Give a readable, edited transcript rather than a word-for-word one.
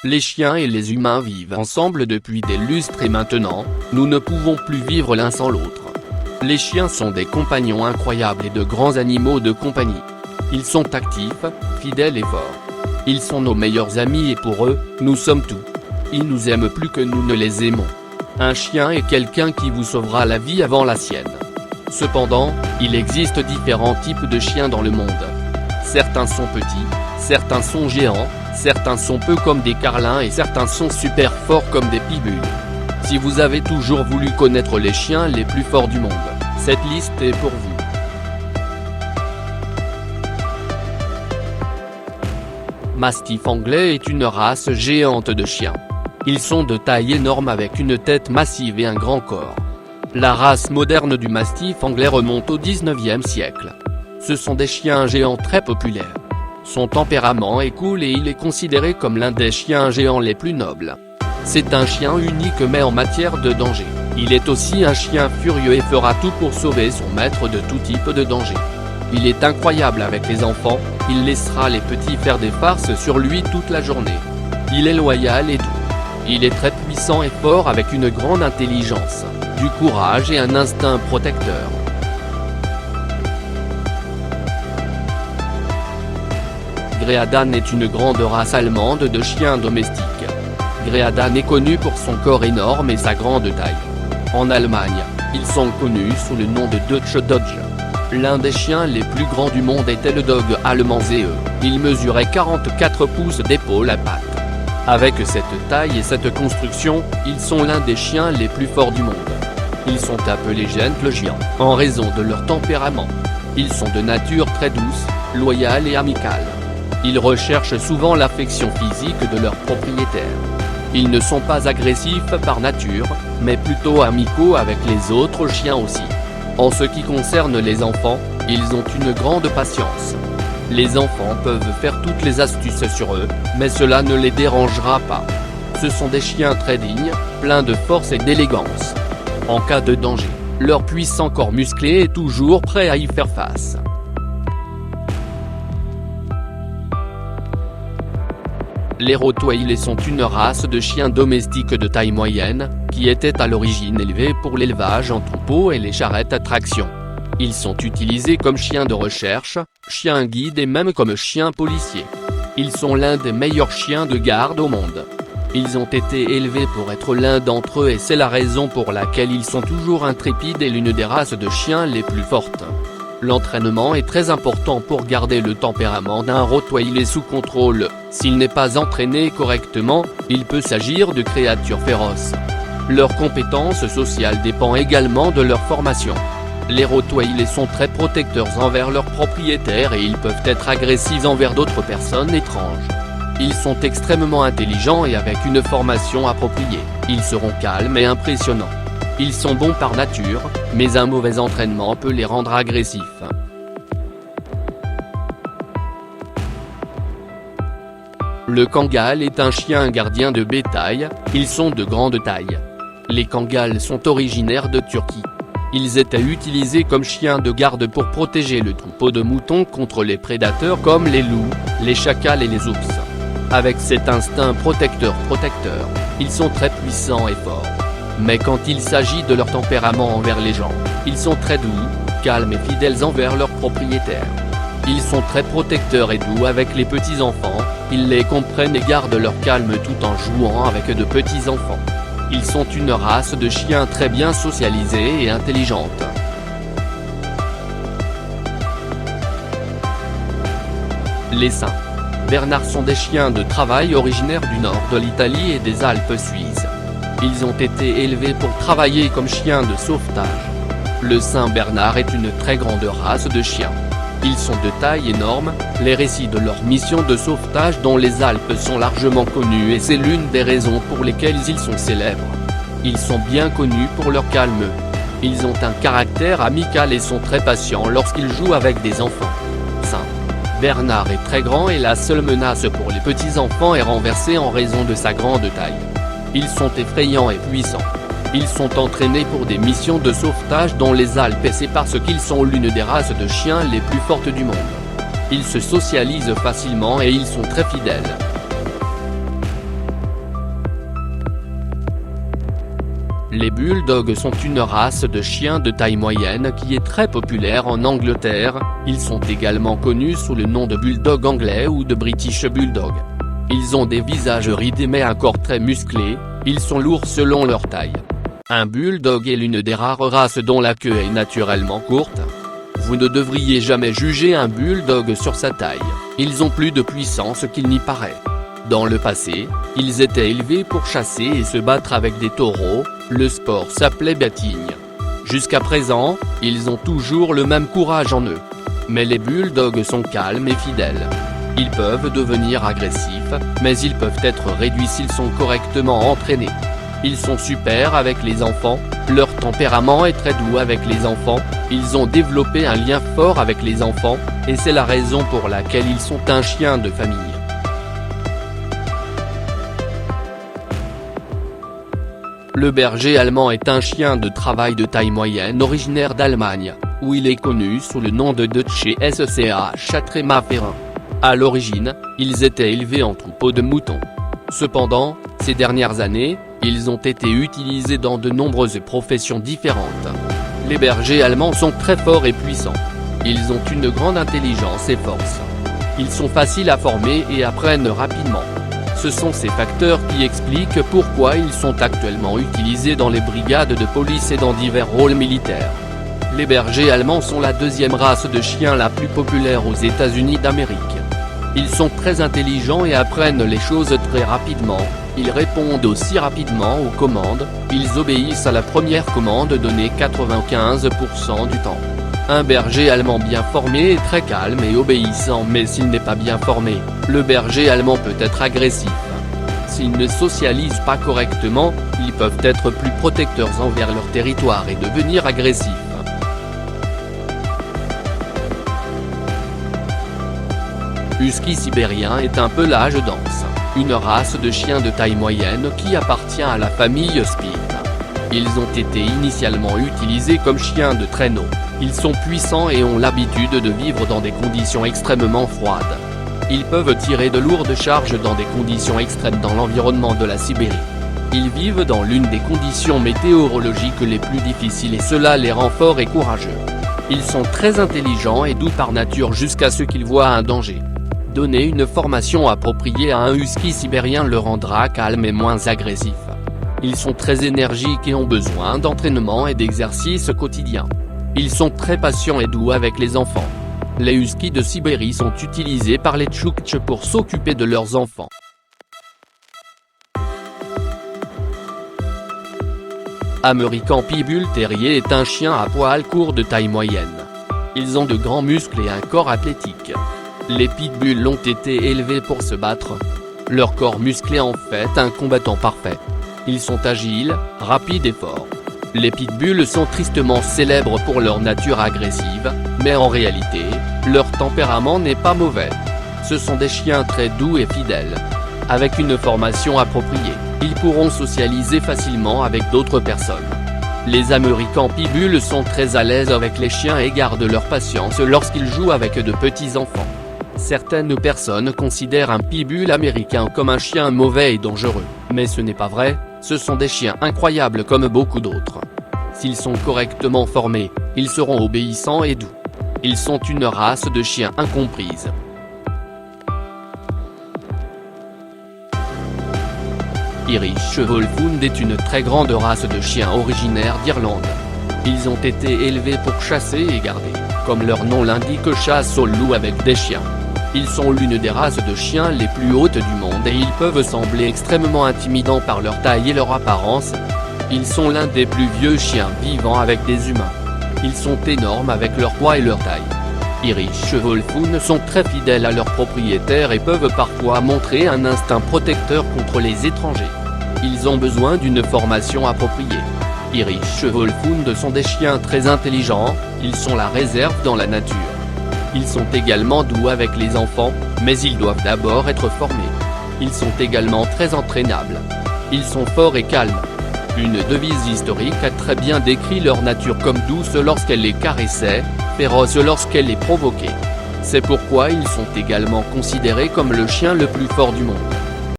Les chiens et les humains vivent ensemble depuis des lustres et maintenant, nous ne pouvons plus vivre l'un sans l'autre. Les chiens sont des compagnons incroyables et de grands animaux de compagnie. Ils sont actifs, fidèles et forts. Ils sont nos meilleurs amis et pour eux, nous sommes tout. Ils nous aiment plus que nous ne les aimons. Un chien est quelqu'un qui vous sauvera la vie avant la sienne. Cependant, il existe différents types de chiens dans le monde. Certains sont petits, certains sont géants, certains sont peu comme des carlins et certains sont super forts comme des pitbulls. Si vous avez toujours voulu connaître les chiens les plus forts du monde, cette liste est pour vous. Mastiff anglais est une race géante de chiens. Ils sont de taille énorme avec une tête massive et un grand corps. La race moderne du mastiff anglais remonte au 19e siècle. Ce sont des chiens géants très populaires. Son tempérament est cool et il est considéré comme l'un des chiens géants les plus nobles. C'est un chien unique mais en matière de danger. Il est aussi un chien furieux et fera tout pour sauver son maître de tout type de danger. Il est incroyable avec les enfants, il laissera les petits faire des farces sur lui toute la journée. Il est loyal et doux. Il est très puissant et fort avec une grande intelligence, du courage et un instinct protecteur. Greadan est une grande race allemande de chiens domestiques. Greadan est connu pour son corps énorme et sa grande taille. En Allemagne, ils sont connus sous le nom de Deutsche Dogge. L'un des chiens les plus grands du monde était le dog allemand Zehe. Il mesurait 44 pouces d'épaule à pattes. Avec cette taille et cette construction, ils sont l'un des chiens les plus forts du monde. Ils sont appelés gentle giants, en raison de leur tempérament. Ils sont de nature très douce, loyale et amicale. Ils recherchent souvent l'affection physique de leurs propriétaires. Ils ne sont pas agressifs par nature, mais plutôt amicaux avec les autres chiens aussi. En ce qui concerne les enfants, ils ont une grande patience. Les enfants peuvent faire toutes les astuces sur eux, mais cela ne les dérangera pas. Ce sont des chiens très dignes, pleins de force et d'élégance. En cas de danger, leur puissant corps musclé est toujours prêt à y faire face. Les Rottweilers sont une race de chiens domestiques de taille moyenne, qui étaient à l'origine élevés pour l'élevage en troupeau et les charrettes à traction. Ils sont utilisés comme chiens de recherche, chiens guides et même comme chiens policiers. Ils sont l'un des meilleurs chiens de garde au monde. Ils ont été élevés pour être l'un d'entre eux et c'est la raison pour laquelle ils sont toujours intrépides et l'une des races de chiens les plus fortes. L'entraînement est très important pour garder le tempérament d'un Rottweiler sous contrôle. S'il n'est pas entraîné correctement, il peut s'agir de créatures féroces. Leur compétence sociale dépend également de leur formation. Les Rottweilers sont très protecteurs envers leurs propriétaires et ils peuvent être agressifs envers d'autres personnes étranges. Ils sont extrêmement intelligents et avec une formation appropriée, ils seront calmes et impressionnants. Ils sont bons par nature, mais un mauvais entraînement peut les rendre agressifs. Le Kangal est un chien gardien de bétail, ils sont de grande taille. Les Kangals sont originaires de Turquie. Ils étaient utilisés comme chiens de garde pour protéger le troupeau de moutons contre les prédateurs comme les loups, les chacals et les ours. Avec cet instinct protecteur, ils sont très puissants et forts. Mais quand il s'agit de leur tempérament envers les gens, ils sont très doux, calmes et fidèles envers leurs propriétaires. Ils sont très protecteurs et doux avec les petits-enfants, ils les comprennent et gardent leur calme tout en jouant avec de petits-enfants. Ils sont une race de chiens très bien socialisée et intelligente. Les Saint-Bernard sont des chiens de travail originaires du nord de l'Italie et des Alpes suisses. Ils ont été élevés pour travailler comme chiens de sauvetage. Le Saint-Bernard est une très grande race de chiens. Ils sont de taille énorme, les récits de leur mission de sauvetage dans les Alpes sont largement connus et c'est l'une des raisons pour lesquelles ils sont célèbres. Ils sont bien connus pour leur calme. Ils ont un caractère amical et sont très patients lorsqu'ils jouent avec des enfants. Saint-Bernard est très grand et la seule menace pour les petits-enfants est renversée en raison de sa grande taille. Ils sont effrayants et puissants. Ils sont entraînés pour des missions de sauvetage dans les Alpes et c'est parce qu'ils sont l'une des races de chiens les plus fortes du monde. Ils se socialisent facilement et ils sont très fidèles. Les bulldogs sont une race de chiens de taille moyenne qui est très populaire en Angleterre. Ils sont également connus sous le nom de bulldog anglais ou de British bulldog. Ils ont des visages ridés mais un corps très musclé. Ils sont lourds selon leur taille. Un bulldog est l'une des rares races dont la queue est naturellement courte. Vous ne devriez jamais juger un bulldog sur sa taille. Ils ont plus de puissance qu'il n'y paraît. Dans le passé, ils étaient élevés pour chasser et se battre avec des taureaux, le sport s'appelait bâtigne. Jusqu'à présent, ils ont toujours le même courage en eux. Mais les bulldogs sont calmes et fidèles. Ils peuvent devenir agressifs, mais ils peuvent être réduits s'ils sont correctement entraînés. Ils sont super avec les enfants, leur tempérament est très doux avec les enfants, ils ont développé un lien fort avec les enfants, et c'est la raison pour laquelle ils sont un chien de famille. Le berger allemand est un chien de travail de taille moyenne originaire d'Allemagne, où il est connu sous le nom de Deutsche SCH Tréma-Ferrin. À l'origine, ils étaient élevés en troupeaux de moutons. Cependant, ces dernières années, ils ont été utilisés dans de nombreuses professions différentes. Les bergers allemands sont très forts et puissants. Ils ont une grande intelligence et force. Ils sont faciles à former et apprennent rapidement. Ce sont ces facteurs qui expliquent pourquoi ils sont actuellement utilisés dans les brigades de police et dans divers rôles militaires. Les bergers allemands sont la deuxième race de chiens la plus populaire aux États-Unis d'Amérique. Ils sont très intelligents et apprennent les choses très rapidement, ils répondent aussi rapidement aux commandes, ils obéissent à la première commande donnée 95% du temps. Un berger allemand bien formé est très calme et obéissant, mais s'il n'est pas bien formé, le berger allemand peut être agressif. S'ils ne socialisent pas correctement, ils peuvent être plus protecteurs envers leur territoire et devenir agressifs. Husky sibérien est un pelage dense, une race de chiens de taille moyenne qui appartient à la famille Spitz. Ils ont été initialement utilisés comme chiens de traîneau. Ils sont puissants et ont l'habitude de vivre dans des conditions extrêmement froides. Ils peuvent tirer de lourdes charges dans des conditions extrêmes dans l'environnement de la Sibérie. Ils vivent dans l'une des conditions météorologiques les plus difficiles et cela les rend forts et courageux. Ils sont très intelligents et doux par nature jusqu'à ce qu'ils voient un danger. Donner une formation appropriée à un husky sibérien le rendra calme et moins agressif. Ils sont très énergiques et ont besoin d'entraînement et d'exercices quotidiens. Ils sont très patients et doux avec les enfants. Les huskies de Sibérie sont utilisés par les Tchoukches pour s'occuper de leurs enfants. American Pit Bull Terrier est un chien à poil court de taille moyenne. Ils ont de grands muscles et un corps athlétique. Les pitbulls ont été élevés pour se battre. Leur corps musclé en fait un combattant parfait. Ils sont agiles, rapides et forts. Les pitbulls sont tristement célèbres pour leur nature agressive, mais en réalité, leur tempérament n'est pas mauvais. Ce sont des chiens très doux et fidèles. Avec une formation appropriée, ils pourront socialiser facilement avec d'autres personnes. Les American Pit Bull sont très à l'aise avec les chiens et gardent leur patience lorsqu'ils jouent avec de petits enfants. Certaines personnes considèrent un pitbull américain comme un chien mauvais et dangereux, mais ce n'est pas vrai, ce sont des chiens incroyables comme beaucoup d'autres. S'ils sont correctement formés, ils seront obéissants et doux. Ils sont une race de chiens incomprise. Irish Wolfhound est une très grande race de chiens originaire d'Irlande. Ils ont été élevés pour chasser et garder, comme leur nom l'indique, chasse au loup avec des chiens. Ils sont l'une des races de chiens les plus hautes du monde et ils peuvent sembler extrêmement intimidants par leur taille et leur apparence. Ils sont l'un des plus vieux chiens vivants avec des humains. Ils sont énormes avec leur poids et leur taille. Irish Wolfhound sont très fidèles à leurs propriétaires et peuvent parfois montrer un instinct protecteur contre les étrangers. Ils ont besoin d'une formation appropriée. Irish Wolfhound sont des chiens très intelligents, ils sont la réserve dans la nature. Ils sont également doux avec les enfants, mais ils doivent d'abord être formés. Ils sont également très entraînables. Ils sont forts et calmes. Une devise historique a très bien décrit leur nature comme douce lorsqu'elle les caressait, féroce lorsqu'elle les provoquait. C'est pourquoi ils sont également considérés comme le chien le plus fort du monde.